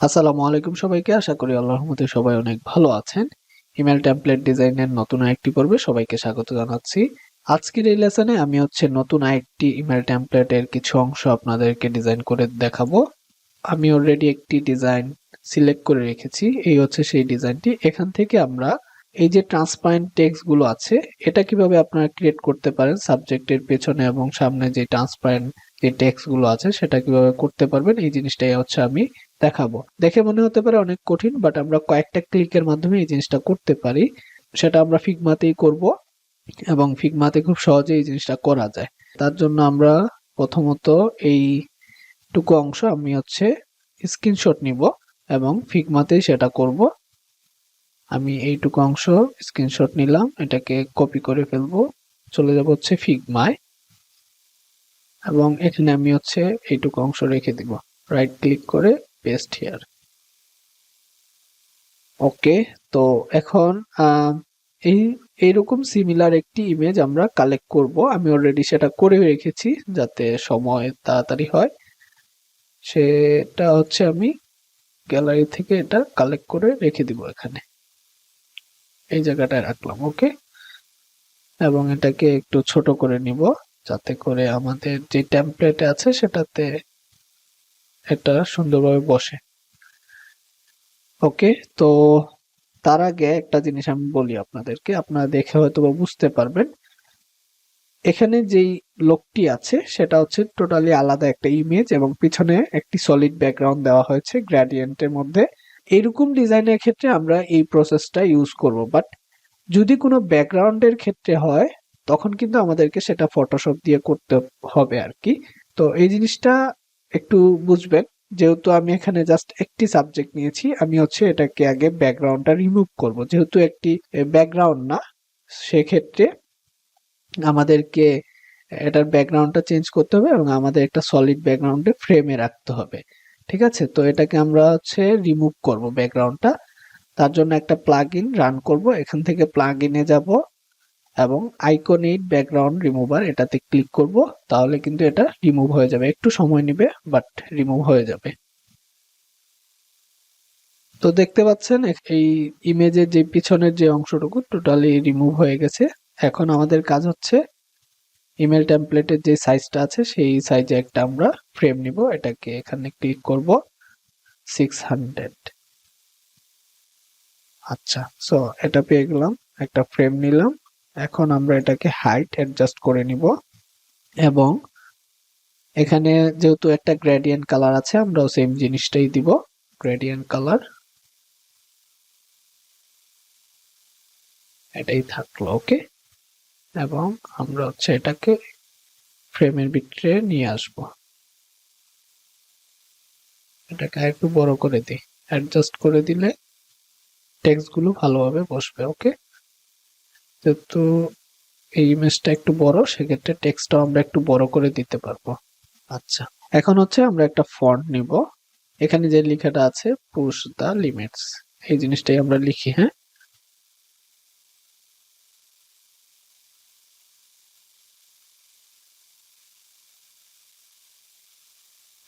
আসসালামু আলাইকুম সবাইকে। আশা করি আল্লাহর রহমতে সবাই অনেক ভালো আছেন। ইমেল টেমপ্লেট ডিজাইনের নতুন আরেকটি পর্বে সবাইকে স্বাগত জানাচ্ছি। আজকের এই লেসনে আমি নতুন আরেকটি ইমেল টেমপ্লেটের কিছু অংশ আপনাদেরকে ডিজাইন করে দেখাবো। আমি অলরেডি একটি ডিজাইন সিলেক্ট করে রেখেছি। এই সেই ডিজাইনটি। এখান থেকে আমরা এই যে ট্রান্সপারেন্ট টেক্সট গুলো আছে, এটা কিভাবে আপনারা ক্রিয়েট করতে পারেন, সাবজেক্টের পেছনে এবং সামনে যে ট্রান্সপারেন্ট যে টেক্সট গুলো আছে সেটা কিভাবে করতে পারবেন, এই জিনিসটাই আমি দেখাবো। দেখে মনে হতে পারে অনেক কঠিন, বাট আমরা কয়েকটা ক্লিকের মাধ্যমে এই জিনিসটা করতে পারি। সেটা আমরা ফিগমাতেই করব এবং ফিগমাতে খুব সহজে এই জিনিসটা করা যায়। তার জন্য আমরা প্রথমত এইটুকু অংশ আমি স্ক্রিনশট নিব এবং ফিগমাতেই সেটা করব। আমি এইটুকু অংশ স্ক্রিনশট নিলাম, এটাকে কপি করে ফেলবো, চলে যাব ফিগমায় এবং এখানে আমি এইটুকু অংশ রেখে দিব। রাইট ক্লিক করে পেস্ট হিয়ার। ওকে, তো এখন এই এইরকম সিমিলার একটি ইমেজ আমরা কালেক্ট করব। আমি অলরেডি সেটা করে রেখেছি যাতে সময় তাড়াতাড়ি হয়। সেটা আমি গ্যালারি থেকে এটা কালেক্ট করে রেখে দিব, এখানে এই জায়গাটায় রাখলাম। ওকে, এবং এটাকে একটু ছোট করে নিব যাতে করে আমাদের যে টেমপ্লেটে আছে সেটাতে এটা সুন্দরভাবে বসে। ওকে, তো তার আগে একটা জিনিস আমি বলি আপনাদেরকে, আপনারা দেখে হয়তো বুঝতে পারবেন। এখানে যেই লোকটি আছে সেটা টোটালি আলাদা একটা ইমেজ এবং পিছনে একটি সলিড ব্যাকগ্রাউন্ড দেওয়া হয়েছে গ্রেডিয়েন্টের মধ্যে। এরকম ডিজাইনের ক্ষেত্রে আমরা এই প্রসেসটা ইউজ করব, বাট যদি কোনো ব্যাকগ্রাউন্ডের ক্ষেত্রে হয় তখন কিন্তু আমাদেরকে সেটা ফটোশপ দিয়ে করতে হবে আর কি। তো এই জিনিসটা একটু বুঝবেন। যেহেতু আমি এখানে জাস্ট একটি সাবজেক্ট নিয়েছি, আমি এটাকে আগে ব্যাকগ্রাউন্ডটা রিমুভ করব। যেহেতু একটি ব্যাকগ্রাউন্ড না, সেক্ষেত্রে আমাদেরকে এটার ব্যাকগ্রাউন্ডটা চেঞ্জ করতে হবে এবং আমাদের একটা সলিড ব্যাকগ্রাউন্ডে ফ্রেমে রাখতে হবে। ঠিক আছে, তো এটাকে আমরা রিমুভ করব ব্যাকগ্রাউন্ডটা। তার জন্য একটা প্লাগইন রান করব। এখান থেকে প্লাগইনে যাব এবং আইকনিক ব্যাকগ্রাউন্ড রিমুভার এটাতে ক্লিক করব। তাহলে কিন্তু এটা রিমুভ হয়ে যাবে। একটু সময় নেবে, বাট রিমুভ হয়ে যাবে। তো দেখতে পাচ্ছেন এই ইমেজের যে পিছনের যে অংশটুকু টোটালি রিমুভ হয়ে গেছে। এখন আমাদের কাজ ইমেল টেমপ্লেটের যে সাইজটা আছে সেই সাইজে একটা আমরা ফ্রেম নিব। এটাকে এখানে ক্লিক করব 600। আচ্ছা, সো এটা পেয়ে গেলাম, একটা ফ্রেম নিলাম। এখন আমরা এটাকে হাইট অ্যাডজাস্ট করে নিব এবং এখানে যেহেতু একটা গ্রেডিয়েন্ট কালার আছে আমরাও সেম জিনিসটাই দিব, গ্রেডিয়েন্ট কালার। এটাই থাকলো। ওকে, এবং আমরা এটাকে ফ্রেমের ভিতরে নিয়ে আসব। এটাকে একটু বড় করে দিই, অ্যাডজাস্ট করে দিলে টেক্সট গুলো ভালোভাবে বসবে। ওকে, যেহেতু এই ইমেজটা একটু বড়, সেক্ষেত্রে টেক্সটটাও আমরা একটু বড় করে দিতে পারবো। আচ্ছা, এখন আমরা একটা ফন্ট নিব। এখানে যে লেখাটা আছে পুশ দা লিমিটস, এই জিনিসটাই আমরা লিখি। হ্যাঁ,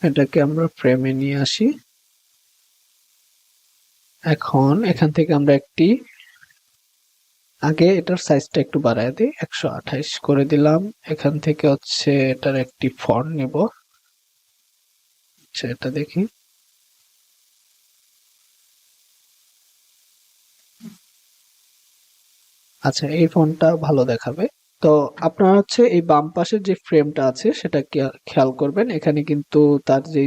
এটাকে আমরা ফ্রেমে নিয়ে আসি। এখন এখান থেকে আমরা আগে এটার সাইজটা একটু বাড়ায় দিই, 128 করে দিলাম। এখান থেকে এটার একটি ফন্ট নিব। আচ্ছা, এটা দেখি। আচ্ছা, এই ফন্টটা ভালো দেখাবে। তো আপনারা এই বাম পাশের যে ফ্রেমটা আছে সেটা খেয়াল করবেন। এখানে কিন্তু তার যে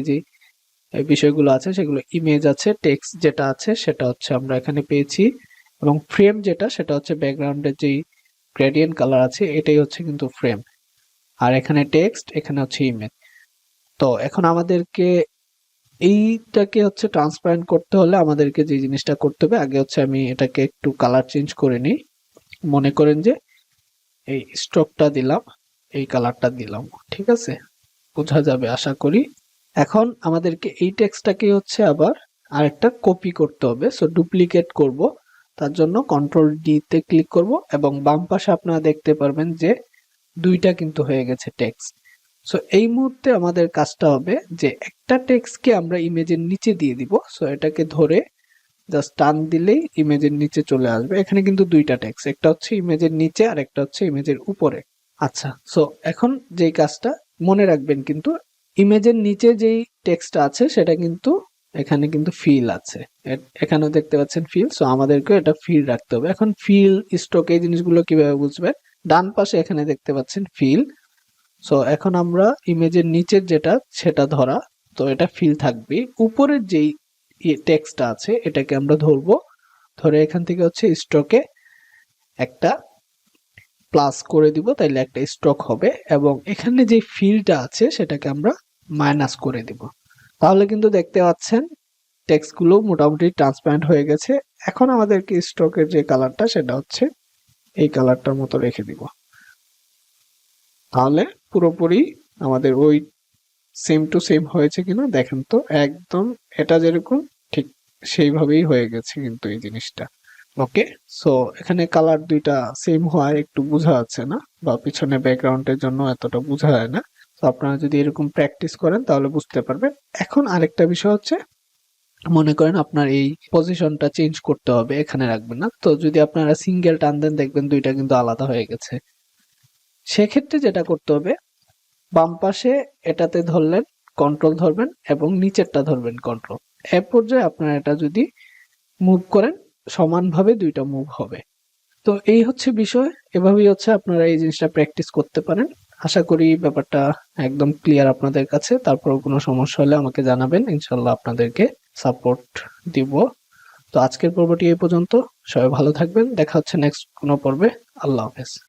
এই বিষয়গুলো আছে সেগুলো ইমেজ আছে, টেক্সট যেটা আছে সেটা আমরা এখানে পেয়েছি এবং ফ্রেম যেটা সেটা ব্যাকগ্রাউন্ডের যেই গ্রেডিয়েন্ট কালার আছে এটাই কিন্তু ফ্রেম। আর এখানে টেক্সট, এখানে ইমেজ। তো এখন আমাদেরকে এইটাকে ট্রান্সপারেন্ট করতে হলে আমাদেরকে যে জিনিসটা করতে হবে, আগে আমি এটাকে একটু কালার চেঞ্জ করে নিই। মনে করেন যে এই স্ট্রোকটা দিলাম, এই কালারটা দিলাম। ঠিক আছে, বোঝা যাবে আশা করি। এখন আমাদেরকে এই টেক্সটটাকে আবার আরেকটা কপি করতে হবে। সো ডুপ্লিকেট করব। তার জন্য কন্ট্রোল ডি তে ক্লিক করব এবং বাম পাশে আপনারা দেখতে পারবেন যে দুইটা কিন্তু হয়ে গেছে টেক্সট। সো এই মুহূর্তে আমাদের কাজটা হবে যে একটা টেক্সটকে আমরা ইমেজের নিচে দিয়ে দিব। সো এটাকে ধরে জাস্ট টান দিলেই ইমেজের নিচে চলে আসবে। এখানে কিন্তু দুইটা টেক্সট, একটা হচ্ছে ইমেজের নিচে আর একটা হচ্ছে ইমেজের উপরে। আচ্ছা, সো এখন যেই কাজটা মনে রাখবেন, কিন্তু ইমেজের নিচে যেই টেক্সটটা আছে সেটা কিন্তু এখানে কিন্তু ফিল আছে, এখানেও দেখতে পাচ্ছেন ফিল। সো আমাদেরকে এটা ফিল রাখতে হবে। এখন ফিল, স্ট্রোক এই জিনিসগুলো কিভাবে বুঝবেন? ডান পাশে এখানে দেখতে পাচ্ছেন ফিল। সো এখন আমরা ইমেজের নিচের যেটা সেটা ধরা, তো এটা ফিল থাকবে। উপরের যেই টেক্সটটা আছে এটাকে আমরা ধরবো, ধরে এখান থেকে হচ্ছে স্ট্রোকে একটা প্লাস করে দিব, তাইলে একটা স্ট্রোক হবে। এবং এখানে যে ফিলটা আছে সেটাকে আমরা মাইনাস করে দিব। তাহলে কিন্তু দেখতে পাচ্ছেন টেক্সট গুলো মোটামুটি ট্রান্সপারেন্ট হয়ে গেছে। এখন আমাদেরকে স্ট্রোকের যে কালারটা সেটা হচ্ছে এই কালারটার মতো রেখে দিব। তাহলে পুরোপুরি আমাদের ওই সেম টু সেম হয়েছে কিনা দেখেন তো, একদম এটা যেরকম ঠিক সেইভাবেই হয়ে গেছে কিন্তু এই জিনিসটা। ওকে, সো এখানে কালার দুইটা সেম হওয়ার একটু বোঝা যাচ্ছে না, বা পিছনে ব্যাকগ্রাউন্ডের জন্য এতটা বোঝা যায় না। তো আপনারা যদি এরকম প্র্যাকটিস করেন তাহলে বুঝতে পারবেন। এখন আরেকটা বিষয় হচ্ছে, মনে করেন আপনার এই পজিশনটা চেঞ্জ করতে হবে, এখানে রাখবেন না, তো যদি আপনারা সিঙ্গেল টান দেন দেখবেন দুইটা কিন্তু আলাদা হয়ে গেছে। সেক্ষেত্রে যেটা করতে হবে, বাম পাশে এটাতে ধরলেন কন্ট্রোল ধরবেন এবং নিচেরটা ধরবেন কন্ট্রোল। এ পর্যায়ে আপনারা এটা যদি মুভ করেন সমানভাবে দুইটা মুভ হবে। তো এই হচ্ছে বিষয়, এভাবেই হচ্ছে আপনারা এই জিনিসটা প্র্যাকটিস করতে পারেন। আশা করি ব্যাপারটা একদম ক্লিয়ার আপনাদের কাছে। তারপরেও কোনো সমস্যা হলে আমাকে জানাবেন, ইনশাল্লাহ আপনাদেরকে সাপোর্ট দিব। তো আজকের পর্বটি এই পর্যন্ত। সবাই ভালো থাকবেন, দেখা হচ্ছে নেক্সট কোনো পর্বে। আল্লাহ হাফেজ।